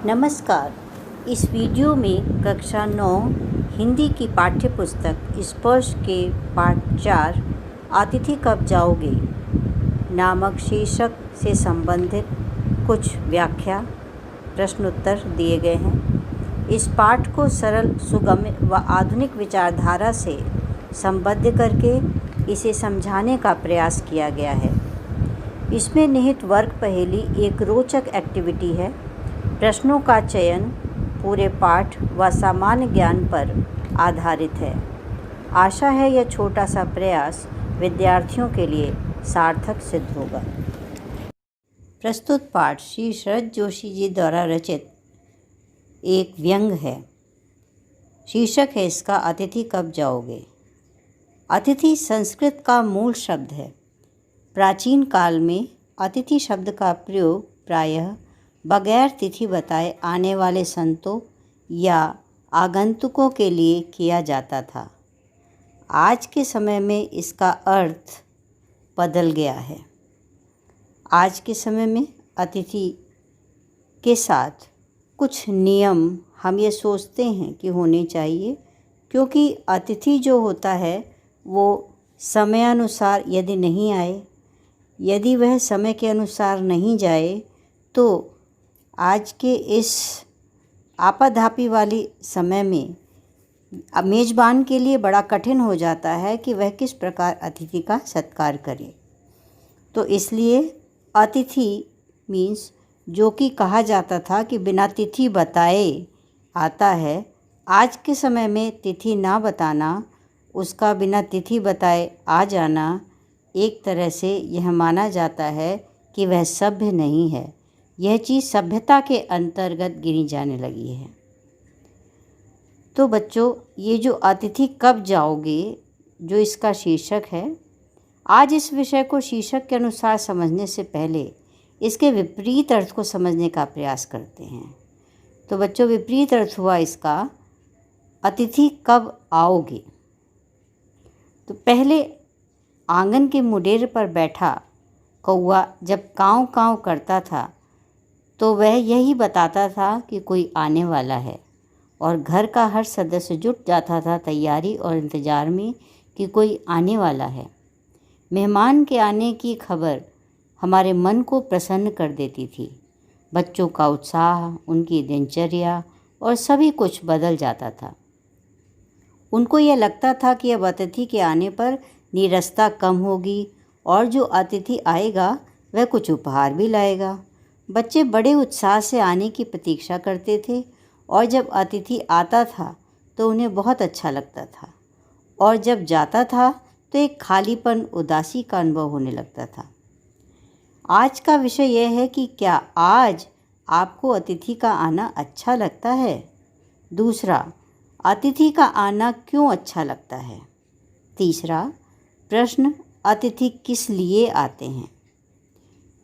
नमस्कार। इस वीडियो में कक्षा 9 हिंदी की पाठ्य पुस्तक स्पर्श के पाठ 4 अतिथि कब जाओगे नामक शीर्षक से संबंधित कुछ व्याख्या प्रश्नोत्तर दिए गए हैं। इस पाठ को सरल, सुगम्य व आधुनिक विचारधारा से संबद्ध करके इसे समझाने का प्रयास किया गया है। इसमें निहित वर्ग पहेली एक रोचक एक्टिविटी है। प्रश्नों का चयन पूरे पाठ व सामान्य ज्ञान पर आधारित है। आशा है यह छोटा सा प्रयास विद्यार्थियों के लिए सार्थक सिद्ध होगा। प्रस्तुत पाठ श्री शरद जोशी जी द्वारा रचित एक व्यंग है। शीर्षक है इसका अतिथि कब जाओगे। अतिथि संस्कृत का मूल शब्द है। प्राचीन काल में अतिथि शब्द का प्रयोग प्रायः बगैर तिथि बताए आने वाले संतों या आगंतुकों के लिए किया जाता था। आज के समय में इसका अर्थ बदल गया है। आज के समय में अतिथि के साथ कुछ नियम हम ये सोचते हैं कि होने चाहिए, क्योंकि अतिथि जो होता है वो समयानुसार यदि नहीं आए, यदि वह समय के अनुसार नहीं जाए, तो आज के इस आपाधापी वाली समय में मेज़बान के लिए बड़ा कठिन हो जाता है कि वह किस प्रकार अतिथि का सत्कार करे। तो इसलिए अतिथि मीन्स जो कि कहा जाता था कि बिना तिथि बताए आता है, आज के समय में तिथि ना बताना, उसका बिना तिथि बताए आ जाना, एक तरह से यह माना जाता है कि वह सभ्य नहीं है। यह चीज़ सभ्यता के अंतर्गत गिनी जाने लगी है। तो बच्चों, ये जो अतिथि कब जाओगे जो इसका शीर्षक है, आज इस विषय को शीर्षक के अनुसार समझने से पहले इसके विपरीत अर्थ को समझने का प्रयास करते हैं। तो बच्चों, विपरीत अर्थ हुआ इसका अतिथि कब आओगे। तो पहले आंगन के मुडेर पर बैठा कौआ जब काँव काँव करता था तो वह यही बताता था कि कोई आने वाला है, और घर का हर सदस्य जुट जाता था तैयारी और इंतज़ार में कि कोई आने वाला है। मेहमान के आने की खबर हमारे मन को प्रसन्न कर देती थी। बच्चों का उत्साह, उनकी दिनचर्या और सभी कुछ बदल जाता था। उनको यह लगता था कि अब अतिथि के आने पर नीरसता कम होगी और जो अतिथि आएगा वह कुछ उपहार भी लाएगा। बच्चे बड़े उत्साह से आने की प्रतीक्षा करते थे, और जब अतिथि आता था तो उन्हें बहुत अच्छा लगता था, और जब जाता था तो एक खालीपन, उदासी का अनुभव होने लगता था। आज का विषय यह है कि क्या आज आपको अतिथि का आना अच्छा लगता है? दूसरा, अतिथि का आना क्यों अच्छा लगता है? तीसरा प्रश्न, अतिथि किस लिए आते हैं?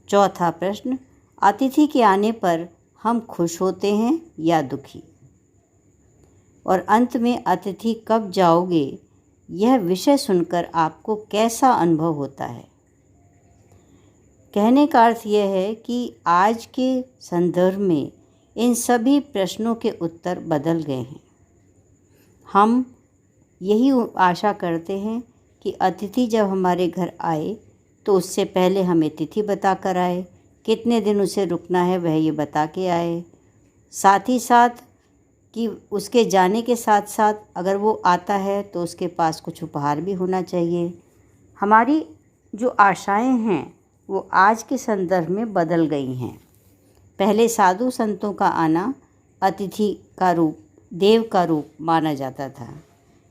चौथा प्रश्न, अतिथि के आने पर हम खुश होते हैं या दुखी? और अंत में अतिथि कब जाओगे यह विषय सुनकर आपको कैसा अनुभव होता है? कहने का अर्थ यह है कि आज के संदर्भ में इन सभी प्रश्नों के उत्तर बदल गए हैं। हम यही आशा करते हैं कि अतिथि जब हमारे घर आए तो उससे पहले हमें तिथि बता कर आए, कितने दिन उसे रुकना है वह ये बता के आए, साथ ही साथ कि उसके जाने के साथ साथ अगर वो आता है तो उसके पास कुछ उपहार भी होना चाहिए। हमारी जो आशाएं हैं वो आज के संदर्भ में बदल गई हैं। पहले साधु संतों का आना अतिथि का रूप, देव का रूप माना जाता था,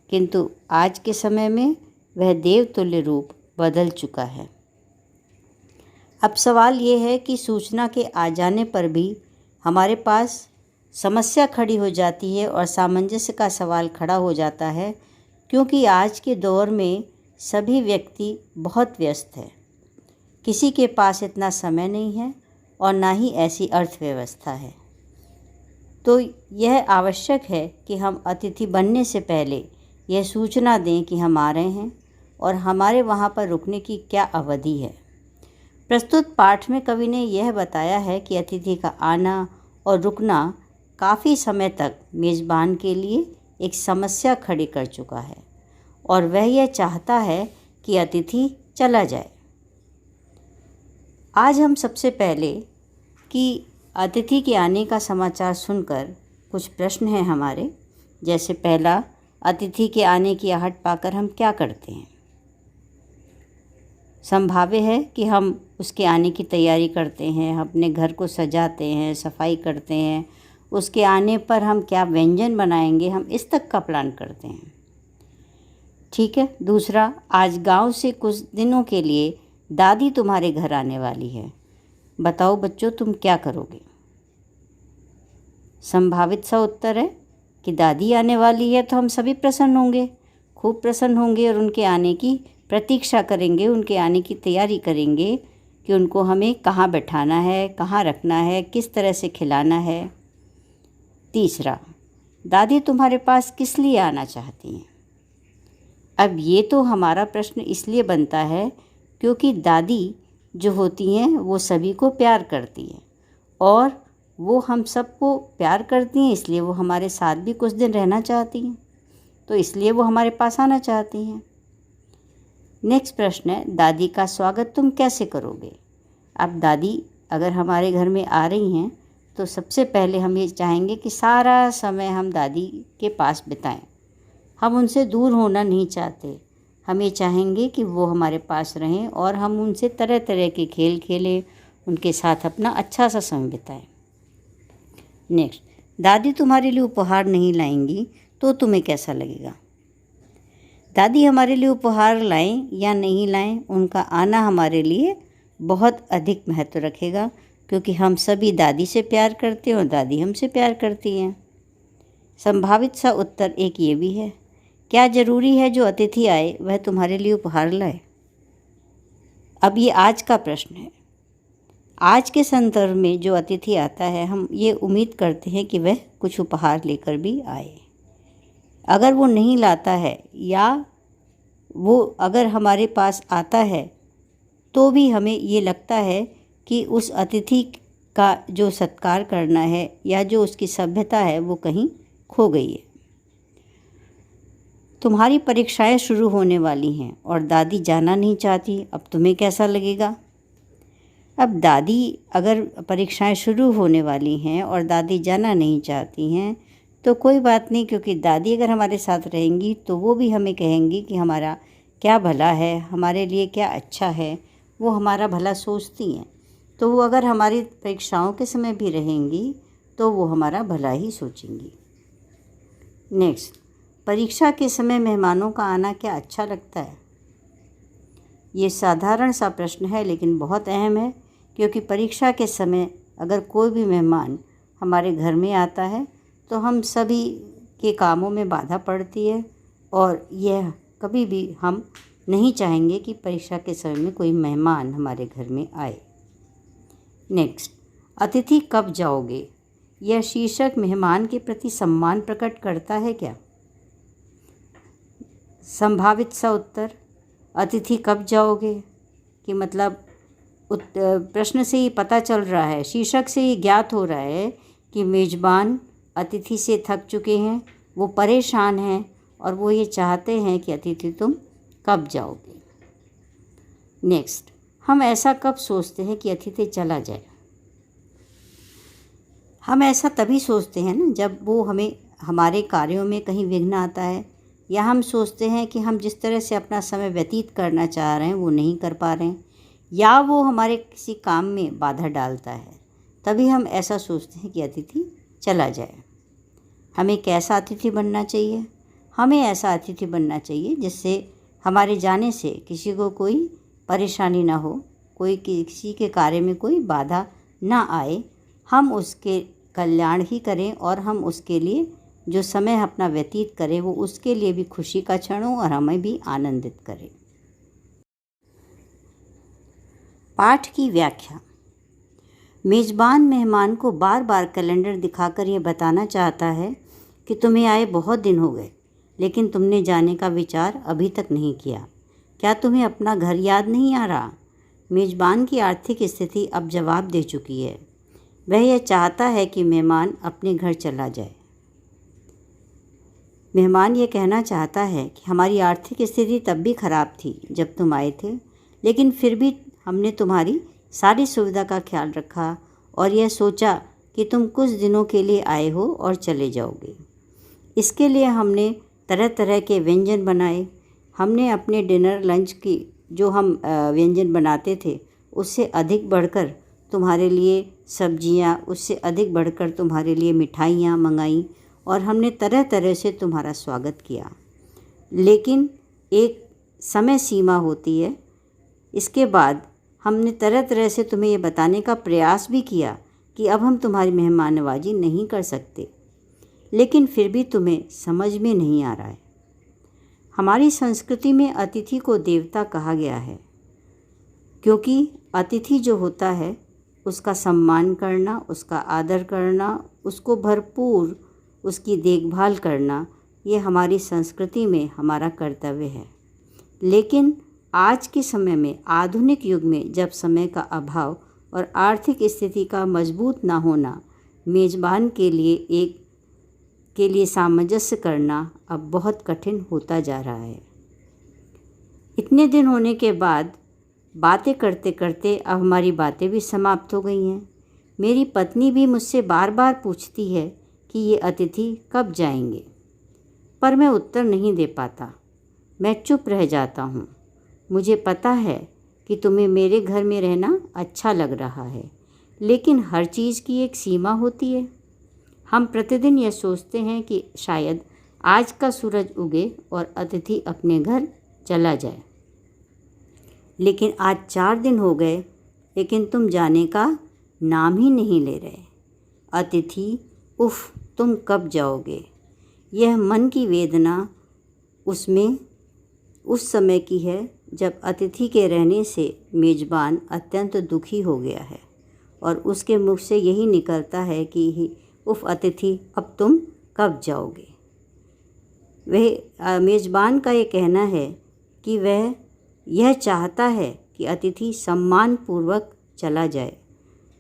किंतु आज के समय में वह देव तुल्य रूप बदल चुका है। अब सवाल ये है कि सूचना के आ जाने पर भी हमारे पास समस्या खड़ी हो जाती है और सामंजस्य का सवाल खड़ा हो जाता है, क्योंकि आज के दौर में सभी व्यक्ति बहुत व्यस्त है। किसी के पास इतना समय नहीं है और ना ही ऐसी अर्थव्यवस्था है। तो यह आवश्यक है कि हम अतिथि बनने से पहले यह सूचना दें कि हम आ रहे हैं और हमारे वहाँ पर रुकने की क्या अवधि है। प्रस्तुत पाठ में कवि ने यह बताया है कि अतिथि का आना और रुकना काफ़ी समय तक मेज़बान के लिए एक समस्या खड़ी कर चुका है और वह यह चाहता है कि अतिथि चला जाए। आज हम सबसे पहले कि अतिथि के आने का समाचार सुनकर कुछ प्रश्न हैं हमारे। जैसे पहला, अतिथि के आने की आहट पाकर हम क्या करते हैं? संभाव्य है कि हम उसके आने की तैयारी करते हैं, अपने घर को सजाते हैं, सफाई करते हैं, उसके आने पर हम क्या व्यंजन बनाएंगे, हम इस तक का प्लान करते हैं। ठीक है। दूसरा, आज गांव से कुछ दिनों के लिए दादी तुम्हारे घर आने वाली है, बताओ बच्चों तुम क्या करोगे? संभावित सा उत्तर है कि दादी आने वाली है तो हम सभी प्रसन्न होंगे, खूब प्रसन्न होंगे और उनके आने की प्रतीक्षा करेंगे, उनके आने की तैयारी करेंगे कि उनको हमें कहाँ बैठाना है, कहाँ रखना है, किस तरह से खिलाना है। तीसरा, दादी तुम्हारे पास किस लिए आना चाहती हैं? अब ये तो हमारा प्रश्न इसलिए बनता है क्योंकि दादी जो होती हैं वो सभी को प्यार करती हैं और वो हम सबको प्यार करती हैं, इसलिए वो हमारे साथ भी कुछ दिन रहना चाहती हैं, तो इसलिए वो हमारे पास आना चाहती हैं। नेक्स्ट प्रश्न है, दादी का स्वागत तुम कैसे करोगे? अब दादी अगर हमारे घर में आ रही हैं तो सबसे पहले हम ये चाहेंगे कि सारा समय हम दादी के पास बिताएं। हम उनसे दूर होना नहीं चाहते, हम ये चाहेंगे कि वो हमारे पास रहें और हम उनसे तरह तरह के खेल खेलें, उनके साथ अपना अच्छा सा समय बिताएं। नेक्स्ट, दादी तुम्हारे लिए उपहार नहीं लाएंगी तो तुम्हें कैसा लगेगा? दादी हमारे लिए उपहार लाएं या नहीं लाएं, उनका आना हमारे लिए बहुत अधिक महत्व रखेगा क्योंकि हम सभी दादी से प्यार करते हैं और दादी हमसे प्यार करती हैं। संभावित सा उत्तर एक ये भी है, क्या ज़रूरी है जो अतिथि आए वह तुम्हारे लिए उपहार लाए? अब ये आज का प्रश्न है। आज के संदर्भ में जो अतिथि आता है हम ये उम्मीद करते हैं कि वह कुछ उपहार लेकर भी आए। अगर वो नहीं लाता है या वो अगर हमारे पास आता है तो भी हमें ये लगता है कि उस अतिथि का जो सत्कार करना है या जो उसकी सभ्यता है वो कहीं खो गई है। तुम्हारी परीक्षाएं शुरू होने वाली हैं और दादी जाना नहीं चाहती, अब तुम्हें कैसा लगेगा? अब दादी अगर परीक्षाएं शुरू होने वाली हैं और दादी जाना नहीं चाहती हैं तो कोई बात नहीं, क्योंकि दादी अगर हमारे साथ रहेंगी तो वो भी हमें कहेंगी कि हमारा क्या भला है, हमारे लिए क्या अच्छा है, वो हमारा भला सोचती हैं। तो वो अगर हमारी परीक्षाओं के समय भी रहेंगी तो वो हमारा भला ही सोचेंगी। नेक्स्ट, परीक्षा के समय मेहमानों का आना क्या अच्छा लगता है? ये साधारण सा प्रश्न है लेकिन बहुत अहम है, क्योंकि परीक्षा के समय अगर कोई भी मेहमान हमारे घर में आता है तो हम सभी के कामों में बाधा पड़ती है और यह कभी भी हम नहीं चाहेंगे कि परीक्षा के समय में कोई मेहमान हमारे घर में आए। नेक्स्ट, अतिथि कब जाओगे? यह शीर्षक मेहमान के प्रति सम्मान प्रकट करता है क्या? संभावित सा उत्तर, अतिथि कब जाओगे कि मतलब प्रश्न से ही पता चल रहा है, शीर्षक से ही ज्ञात हो रहा है कि मेज़बान अतिथि से थक चुके हैं, वो परेशान हैं और वो ये चाहते हैं कि अतिथि तुम कब जाओगे। नेक्स्ट, हम ऐसा कब सोचते हैं कि अतिथि चला जाए? हम ऐसा तभी सोचते हैं ना जब वो हमें हमारे कार्यों में कहीं विघ्न आता है, या हम सोचते हैं कि हम जिस तरह से अपना समय व्यतीत करना चाह रहे हैं वो नहीं कर पा रहे हैं, या वो हमारे किसी काम में बाधा डालता है, तभी हम ऐसा सोचते हैं कि अतिथि चला जाए। हमें कैसा अतिथि बनना चाहिए? हमें ऐसा अतिथि बनना चाहिए जिससे हमारे जाने से किसी को कोई परेशानी ना हो, कोई किसी के कार्य में कोई बाधा ना आए, हम उसके कल्याण ही करें और हम उसके लिए जो समय अपना व्यतीत करें वो उसके लिए भी खुशी का क्षण हो और हमें भी आनंदित करें। पाठ की व्याख्या। मेज़बान मेहमान को बार बार कैलेंडर दिखाकर ये बताना चाहता है कि तुम्हें आए बहुत दिन हो गए, लेकिन तुमने जाने का विचार अभी तक नहीं किया। क्या तुम्हें अपना घर याद नहीं आ रहा? मेज़बान की आर्थिक स्थिति अब जवाब दे चुकी है। वह यह चाहता है कि मेहमान अपने घर चला जाए। मेहमान ये कहना चाहता है कि हमारी आर्थिक स्थिति तब भी खराब थी जब तुम आए थे, लेकिन फिर भी हमने तुम्हारी सारी सुविधा का ख्याल रखा और यह सोचा कि तुम कुछ दिनों के लिए आए हो और चले जाओगे। इसके लिए हमने तरह तरह के व्यंजन बनाए। हमने अपने डिनर लंच की जो हम व्यंजन बनाते थे उससे अधिक बढ़कर तुम्हारे लिए सब्जियां, उससे अधिक बढ़कर तुम्हारे लिए मिठाइयाँ मंगाई और हमने तरह तरह से तुम्हारा स्वागत किया। लेकिन एक समय सीमा होती है। इसके बाद हमने तरह तरह से तुम्हें ये बताने का प्रयास भी किया कि अब हम तुम्हारी मेहमान नवाजी नहीं कर सकते, लेकिन फिर भी तुम्हें समझ में नहीं आ रहा है। हमारी संस्कृति में अतिथि को देवता कहा गया है, क्योंकि अतिथि जो होता है उसका सम्मान करना, उसका आदर करना, उसको भरपूर उसकी देखभाल करना, ये हमारी संस्कृति में हमारा कर्तव्य है। लेकिन आज के समय में, आधुनिक युग में, जब समय का अभाव और आर्थिक स्थिति का मजबूत ना होना मेज़बान के लिए सामंजस्य करना अब बहुत कठिन होता जा रहा है। इतने दिन होने के बाद बातें करते करते अब हमारी बातें भी समाप्त हो गई हैं। मेरी पत्नी भी मुझसे बार बार पूछती है कि ये अतिथि कब जाएंगे, पर मैं उत्तर नहीं दे पाता। मैं चुप रह जाता हूँ। मुझे पता है कि तुम्हें मेरे घर में रहना अच्छा लग रहा है, लेकिन हर चीज़ की एक सीमा होती है। हम प्रतिदिन यह सोचते हैं कि शायद आज का सूरज उगे और अतिथि अपने घर चला जाए, लेकिन आज 4 दिन हो गए, लेकिन तुम जाने का नाम ही नहीं ले रहे। अतिथि, उफ़, तुम कब जाओगे? यह मन की वेदना उस समय की है जब अतिथि के रहने से मेज़बान अत्यंत दुखी हो गया है और उसके मुख से यही निकलता है कि उफ़ अतिथि, अब तुम कब जाओगे? वह मेज़बान का ये कहना है कि वह यह चाहता है कि अतिथि सम्मानपूर्वक चला जाए,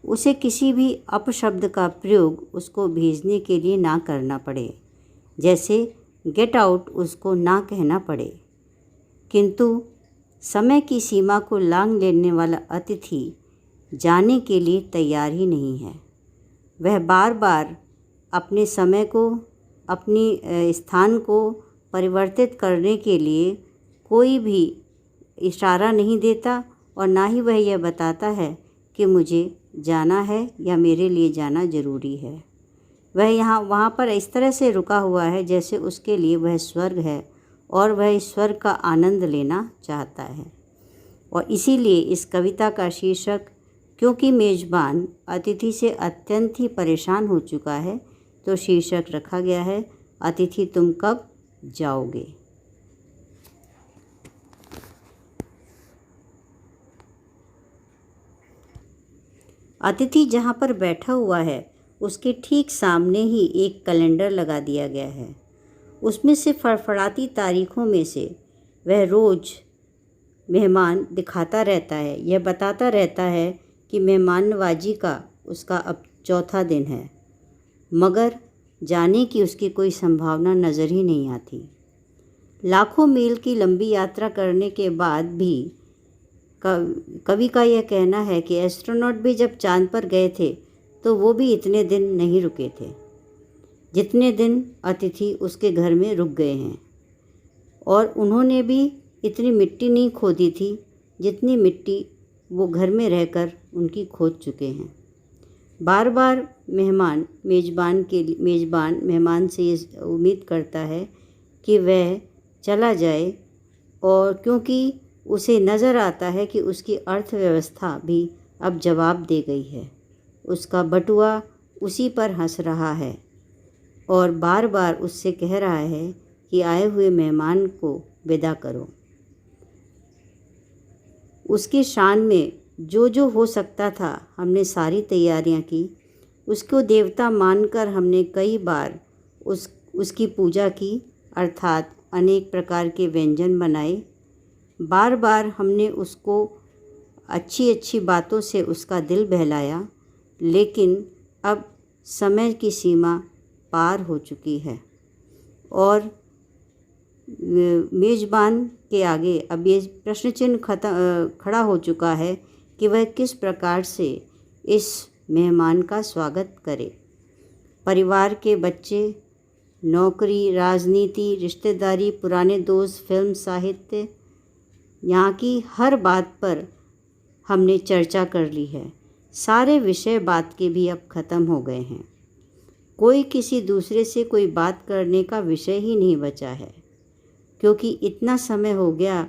उसे किसी भी अपशब्द का प्रयोग उसको भेजने के लिए ना करना पड़े, जैसे गेट आउट उसको ना कहना पड़े। किंतु समय की सीमा को लांघ लेने वाला अतिथि जाने के लिए तैयार ही नहीं है। वह बार बार अपने समय को, अपनी स्थान को परिवर्तित करने के लिए कोई भी इशारा नहीं देता और ना ही वह यह बताता है कि मुझे जाना है या मेरे लिए जाना ज़रूरी है। वह वहाँ पर इस तरह से रुका हुआ है जैसे उसके लिए वह स्वर्ग है और वह इस स्वर्ग का आनंद लेना चाहता है। और इसीलिए इस कविता का शीर्षक, क्योंकि मेज़बान अतिथि से अत्यंत ही परेशान हो चुका है, तो शीर्षक रखा गया है, अतिथि तुम कब जाओगे। अतिथि जहाँ पर बैठा हुआ है उसके ठीक सामने ही एक कैलेंडर लगा दिया गया है। उसमें से फड़फड़ाती तारीखों में से वह रोज़ मेहमान दिखाता रहता है, यह बताता रहता है कि मेहमान नवाजी का उसका अब 4था दिन है, मगर जाने की उसकी कोई संभावना नज़र ही नहीं आती। लाखों मील की लंबी यात्रा करने के बाद भी कवि का यह कहना है कि एस्ट्रोनॉट भी जब चांद पर गए थे तो वो भी इतने दिन नहीं रुके थे जितने दिन अतिथि उसके घर में रुक गए हैं, और उन्होंने भी इतनी मिट्टी नहीं खोदी थी जितनी मिट्टी वो घर में रहकर उनकी खोद चुके हैं। बार बार मेहमान मेहमान से ये उम्मीद करता है कि वह चला जाए, और क्योंकि उसे नज़र आता है कि उसकी अर्थव्यवस्था भी अब जवाब दे गई है, उसका बटुआ उसी पर हंस रहा है और बार बार उससे कह रहा है कि आए हुए मेहमान को विदा करो। उसकी शान में जो जो हो सकता था हमने सारी तैयारियां की। उसको देवता मानकर हमने कई बार उसकी पूजा की, अर्थात अनेक प्रकार के व्यंजन बनाए। बार बार हमने उसको अच्छी अच्छी बातों से उसका दिल बहलाया, लेकिन अब समय की सीमा पार हो चुकी है और मेज़बान के आगे अब ये प्रश्न चिन्ह खड़ा हो चुका है कि वह किस प्रकार से इस मेहमान का स्वागत करे। परिवार के बच्चे, नौकरी, राजनीति, रिश्तेदारी, पुराने दोस्त, फिल्म, साहित्य, यहाँ की हर बात पर हमने चर्चा कर ली है। सारे विषय बात के भी अब ख़त्म हो गए हैं। कोई किसी दूसरे से कोई बात करने का विषय ही नहीं बचा है, क्योंकि इतना समय हो गया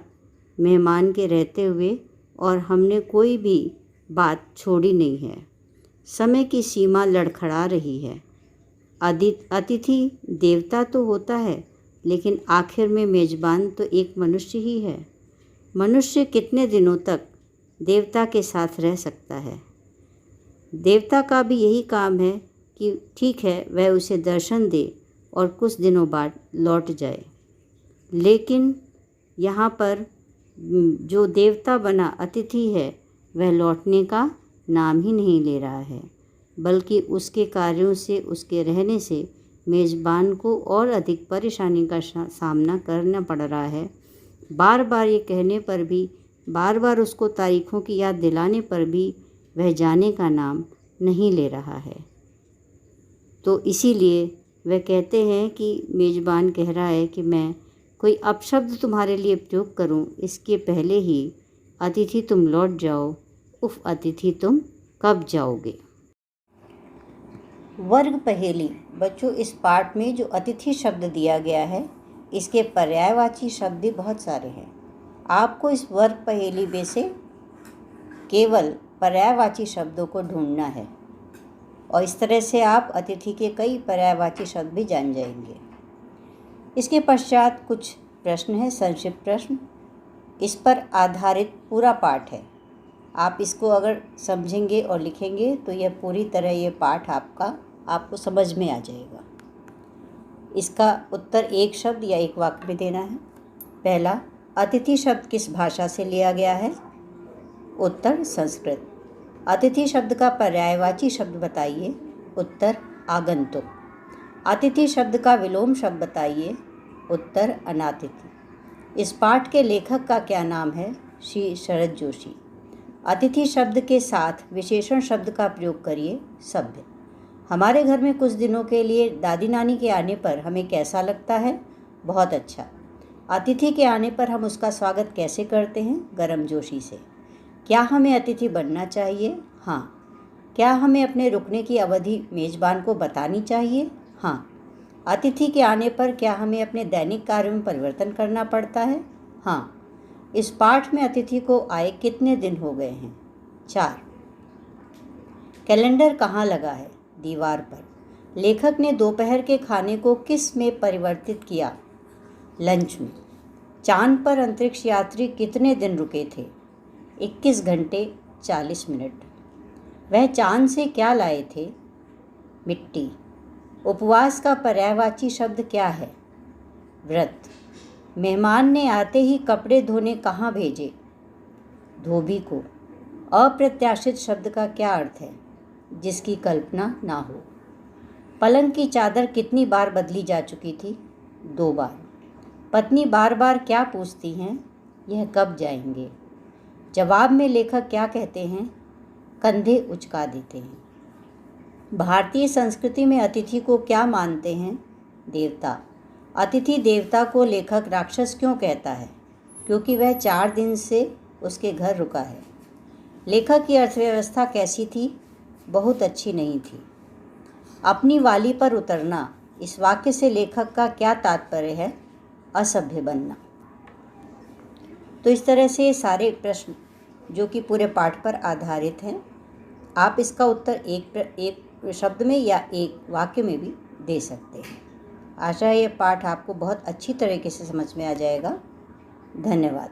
मेहमान के रहते हुए और हमने कोई भी बात छोड़ी नहीं है। समय की सीमा लड़खड़ा रही है। अतिथि देवता तो होता है, लेकिन आखिर में मेज़बान तो एक मनुष्य ही है। मनुष्य कितने दिनों तक देवता के साथ रह सकता है? देवता का भी यही काम है कि ठीक है, वह उसे दर्शन दे और कुछ दिनों बाद लौट जाए। लेकिन यहाँ पर जो देवता बना अतिथि है, वह लौटने का नाम ही नहीं ले रहा है, बल्कि उसके कार्यों से, उसके रहने से मेज़बान को और अधिक परेशानी का सामना करना पड़ रहा है। बार बार ये कहने पर भी, बार बार उसको तारीखों की याद दिलाने पर भी वह जाने का नाम नहीं ले रहा है। तो इसीलिए वह कहते हैं कि मेज़बान कह रहा है कि मैं कोई अपशब्द तुम्हारे लिए प्रयोग करूं, इसके पहले ही अतिथि तुम लौट जाओ। उफ अतिथि तुम कब जाओगे। वर्ग पहेली। बच्चों, इस पाठ में जो अतिथि शब्द दिया गया है, इसके पर्यायवाची शब्द भी बहुत सारे हैं। आपको इस वर्ग पहेली में से केवल पर्यायवाची शब्दों को ढूंढना है और इस तरह से आप अतिथि के कई पर्यायवाची शब्द भी जान जाएंगे। इसके पश्चात कुछ प्रश्न है, संक्षिप्त प्रश्न। इस पर आधारित पूरा पाठ है। आप इसको अगर समझेंगे और लिखेंगे तो यह पूरी तरह ये पाठ आपको समझ में आ जाएगा। इसका उत्तर एक शब्द या एक वाक्य में देना है। पहला, अतिथि शब्द किस भाषा से लिया गया है? उत्तर संस्कृत। अतिथि शब्द का पर्यायवाची शब्द बताइए। उत्तर आगंतुक। अतिथि शब्द का विलोम शब्द बताइए। उत्तर अनातिथि। इस पाठ के लेखक का क्या नाम है? श्री शरद जोशी। अतिथि शब्द के साथ विशेषण शब्द का प्रयोग करिए। सभ्य। हमारे घर में कुछ दिनों के लिए दादी नानी के आने पर हमें कैसा लगता है? बहुत अच्छा। अतिथि के आने पर हम उसका स्वागत कैसे करते हैं? गर्मजोशी से। क्या हमें अतिथि बनना चाहिए? हाँ। क्या हमें अपने रुकने की अवधि मेज़बान को बतानी चाहिए? हाँ। अतिथि के आने पर क्या हमें अपने दैनिक कार्यों में परिवर्तन करना पड़ता है? हाँ। इस पाठ में अतिथि को आए कितने दिन हो गए हैं? 4। कैलेंडर कहाँ लगा है? दीवार पर। लेखक ने दोपहर के खाने को किस में परिवर्तित किया? लंच में। चांद पर अंतरिक्ष यात्री कितने दिन रुके थे? 21 घंटे 40 मिनट। वह चांद से क्या लाए थे? मिट्टी। उपवास का पर्यायवाची शब्द क्या है? व्रत। मेहमान ने आते ही कपड़े धोने कहाँ भेजे? धोबी को। अप्रत्याशित शब्द का क्या अर्थ है? जिसकी कल्पना ना हो। पलंग की चादर कितनी बार बदली जा चुकी थी? 2 बार। पत्नी बार बार क्या पूछती हैं? यह कब जाएंगे? जवाब में लेखक क्या कहते हैं? कंधे उचका देते हैं। भारतीय संस्कृति में अतिथि को क्या मानते हैं? देवता। अतिथि देवता को लेखक राक्षस क्यों कहता है? क्योंकि वह 4 दिन से उसके घर रुका है। लेखक की अर्थव्यवस्था कैसी थी? बहुत अच्छी नहीं थी। अपनी वाली पर उतरना, इस वाक्य से लेखक का क्या तात्पर्य है? असभ्य बनना। तो इस तरह से सारे प्रश्न जो कि पूरे पाठ पर आधारित हैं, आप इसका उत्तर एक शब्द में या एक वाक्य में भी दे सकते हैं। आशा है ये पाठ आपको बहुत अच्छी तरीके से समझ में आ जाएगा। धन्यवाद।